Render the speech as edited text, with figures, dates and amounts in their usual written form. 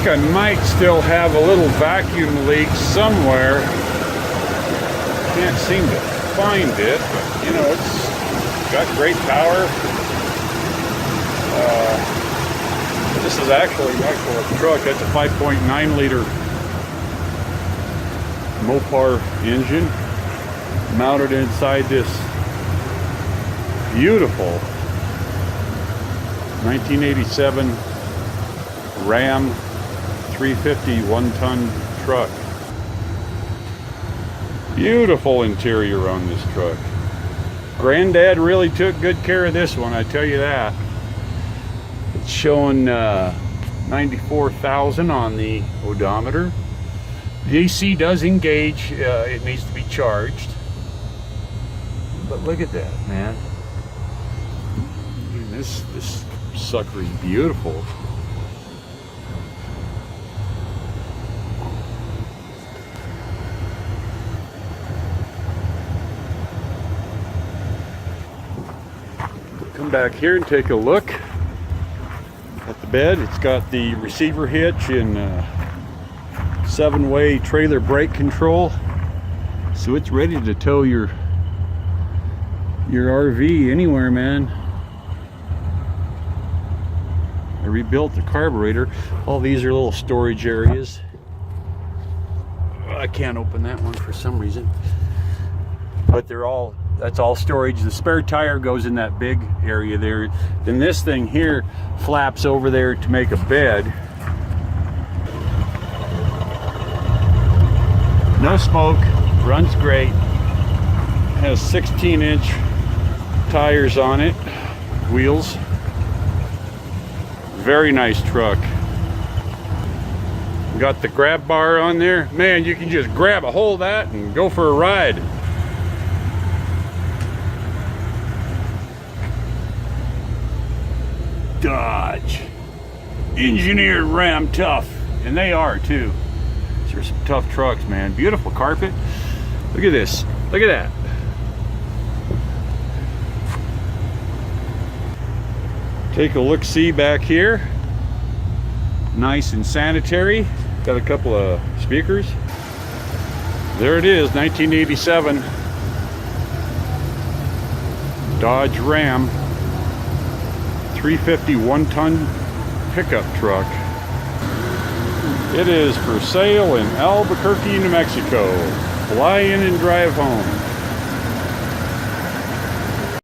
I might still have a little vacuum leak somewhere. Can't seem to find it, but you know, it's got great power. This is actually a truck. That's a 5.9 liter Mopar engine mounted inside this beautiful 1987 Ram 350 one-ton truck. Beautiful interior on this truck. Granddad really took good care of this one, I tell you that. It's showing 94,000 on the odometer. The AC does engage, it needs to be charged. But look at that, man. This sucker is beautiful. Come back here and take a look at the bed. It's got the receiver hitch and 7-way trailer brake control, so it's ready to tow your RV anywhere, man. I rebuilt the carburetor. All these are little storage areas. I can't open that one for some reason, but that's all storage. The spare tire goes in that big area there. Then this thing here flaps over there to make a bed. No smoke, runs great. Has 16-inch tires on it, wheels. Very nice truck. Got the grab bar on there. Man, you can just grab a hold of that and go for a ride. Dodge. Engineered Ram tough. And they are too. These are some tough trucks, man. Beautiful carpet. Look at this. Look at that. Take a look-see back here. Nice and sanitary. Got a couple of speakers. There it is, 1987 Dodge Ram 350 one-ton pickup truck. It is for sale in Albuquerque, New Mexico. Fly in and drive home.